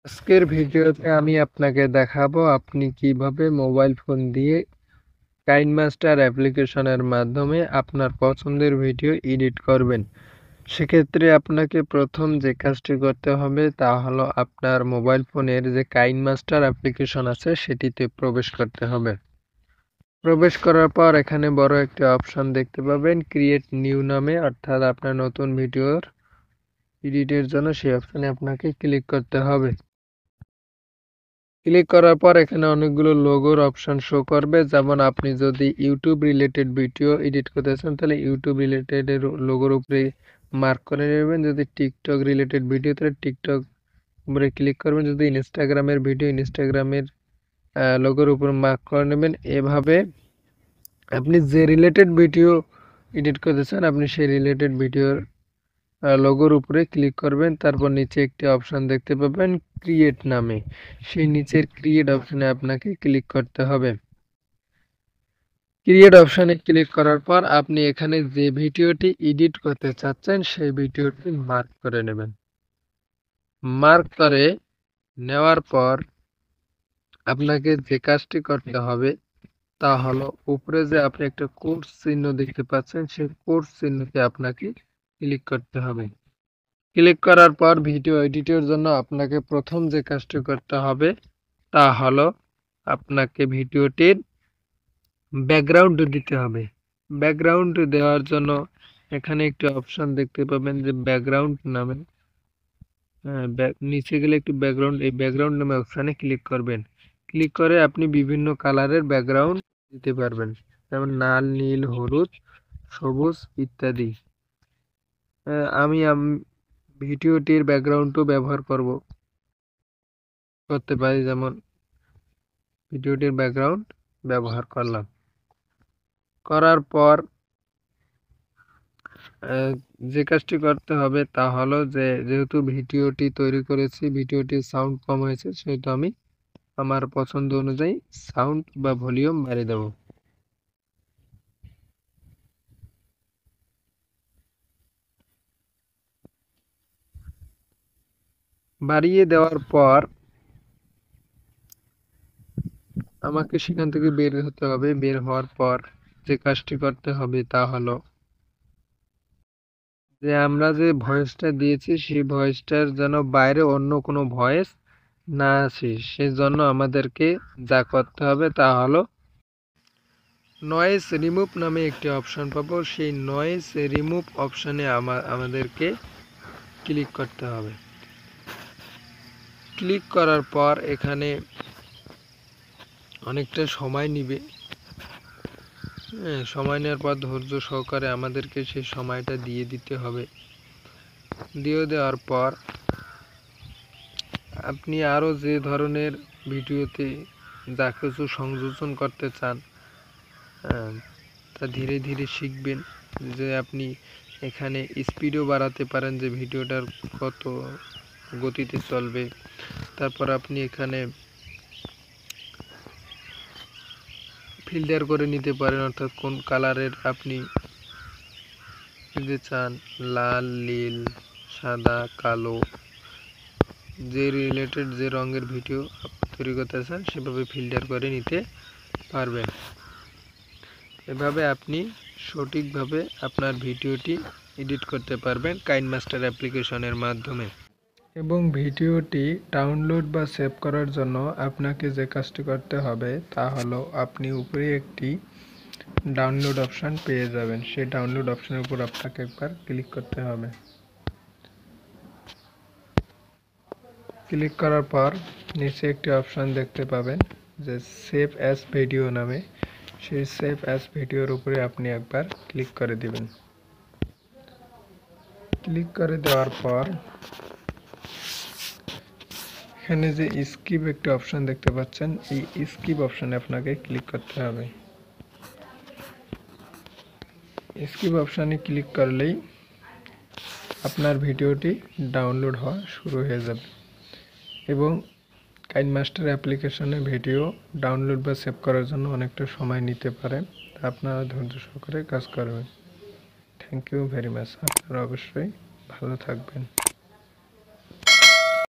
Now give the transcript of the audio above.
আজকের ভিডিওতে আমি আপনাকে দেখাবো আপনি কিভাবে মোবাইল ফোন দিয়ে কাইনমাস্টার অ্যাপ্লিকেশনের মাধ্যমে আপনার পছন্দের ভিডিও এডিট করবেন। সেক্ষেত্রে আপনাকে প্রথম যে কাজটি করতে হবে তা হলো আপনার মোবাইল ফোনের যে কাইনমাস্টার অ্যাপ্লিকেশন আছে সেটিতে প্রবেশ করতে হবে। প্রবেশ করার পর এখানে বড় একটি অপশন দেখতে পাবেন ক্রিয়েট নিউ নামে, অর্থাৎ আপনার নতুন ভিডিওর এডিটের জন্য সেই অপশনে আপনাকে ক্লিক করতে হবে। ক্লিক করার পর এখানে অনেকগুলো লোগোর অপশন শো করবে, যেমন আপনি যদি ইউটিউব রিলেটেড ভিডিও এডিট করতে চান তাহলে ইউটিউব রিলেটেড এর লোগোর উপরে মার্ক করে নেবেন, যদি টিকটক রিলেটেড ভিডিও তাহলে টিকটক উপরে ক্লিক করবেন, যদি ইনস্টাগ্রামের ভিডিও ইনস্টাগ্রামের লোগোর উপর মার্ক করে নেবেন। এভাবে আপনি যে রিলেটেড ভিডিও এডিট করতে চান আপনি সেই রিলেটেড ভিডিওর লোগোর উপরে ক্লিক করবেন, তারপর নিচে একটি অপশন দেখতে পাবেন ক্রিয়েট নামে, সেই নিচের ক্রিয়েট অপশনে আপনাকে ক্লিক করতে হবে। ক্রিয়েট অপশনে ক্লিক করার পর আপনি এখানে যে ভিডিওটি এডিট করতে চাচ্ছেন সেই ভিডিওটি মার্ক করে নেবেন। মার্ক করে নেওয়ার পর আপনাকে যে কাজটি করতে হবে তা হলো উপরে যে আপনি একটা কোর্স চিহ্ন দেখতে পাচ্ছেন সেই কোর্স চিহ্নতে আপনাকে ক্লিক করতে হবে। ক্লিক করার পর ভিডিও এডিটের জন্য আপনাকে প্রথম যে কাজটি করতে হবে তা হলো আপনাকে ভিডিওটির ব্যাকগ্রাউন্ড দিতে হবে। ব্যাকগ্রাউন্ড দেওয়ার জন্য এখানে একটি অপশন দেখতে পাবেন যে ব্যাকগ্রাউন্ড নামে, নিচে গেলে একটু ব্যাকগ্রাউন্ড, এই ব্যাকগ্রাউন্ড নামে অপশানে ক্লিক করবেন। ক্লিক করে আপনি বিভিন্ন কালারের ব্যাকগ্রাউন্ড দিতে পারবেন, যেমন লাল, নীল, হলুদ, সবুজ ইত্যাদি। আমি ভিডিওটির ব্যাকগ্রাউন্ডও ব্যবহার করতে পারি, যেমন ভিডিওটির ব্যাকগ্রাউন্ড ব্যবহার করলাম। করার পর যে কাজটি করতে হবে তা হলো যে যেহেতু ভিডিওটি তৈরি করেছি ভিডিওটির সাউন্ড কম হয়েছে, সেহেতু আমি আমার পছন্দ অনুযায়ী সাউন্ড বা ভলিউম বাড়িয়ে দেব। বাড়িয়ে দেওয়ার পর আমাকে সেখান থেকে বের হতে হবে। বের হওয়ার পর যে কাজটি করতে হবে তা হলো যে আমরা যে ভয়েসটা দিয়েছি সেই ভয়েসটার যেন বাইরে অন্য কোনো ভয়েস না আসে, সেজন্য আমাদেরকে যা করতে হবে তা হলো নয়েজ রিমুভ নামে একটি অপশন পাবো, সেই নয়েজ রিমুভ অপশনে আমাদেরকে ক্লিক করতে হবে। ক্লিক করার পর এখানে অনেকটা সময় নিবে, সময় নেওয়ার পর ধৈর্য সহকারে আমাদেরকে সেই সময়টা দিয়ে দিতে হবে। দিয়ে দেওয়ার পর আপনি আরও যে ধরনের ভিডিওতে যা কিছু সংযোজন করতে চান তা ধীরে ধীরে শিখবেন, যে আপনি এখানে স্পিডও বাড়াতে পারেন যে ভিডিওটার কত গতিতে চলবে। তারপর আপনি এখানে ফিল্টার করে নিতে পারেন, অর্থাৎ কোন কালারের আপনি দিতে চান, লাল, নীল, সাদা, কালো, যে রিলেটেড যে রঙের ভিডিও তৈরি করতে চান সেভাবে ফিল্টার করে নিতে পারবেন। এভাবে আপনি সঠিকভাবে আপনার ভিডিওটি এডিট করতে পারবেন কাইনমাস্টার অ্যাপ্লিকেশনের মাধ্যমে। এবং ভিডিওটি ডাউনলোড বা সেভ করার জন্য আপনাকে যে কাজটি করতে হবে তা হলো আপনি উপরে একটি ডাউনলোড অপশান পেয়ে যাবেন, সেই ডাউনলোড অপশানের উপর আপনাকে একবার ক্লিক করতে হবে। ক্লিক করার পর নিচে একটি অপশান দেখতে পাবেন যে সেভ অ্যাজ ভিডিও নামে, সেই সেভ অ্যাজ ভিডিওর উপরে আপনি একবার ক্লিক করে দিবেন। ক্লিক করে দেওয়ার পর এখানে যে স্কিপ একটি অপশান দেখতে পাচ্ছেন, এই স্কিপ অপশানে আপনাকে ক্লিক করতে হবে। স্কিপ অপশানে ক্লিক করলেই আপনার ভিডিওটি ডাউনলোড হওয়া শুরু হয়ে যাবে। এবং কাইনমাস্টার অ্যাপ্লিকেশনে ভিডিও ডাউনলোড বা সেভ করার জন্য অনেকটা সময় নিতে পারে, আপনারা ধৈর্য সহকারে কাজ করবেন। Thank you very much. আপনারা অবশ্যই ভালো থাকবেন।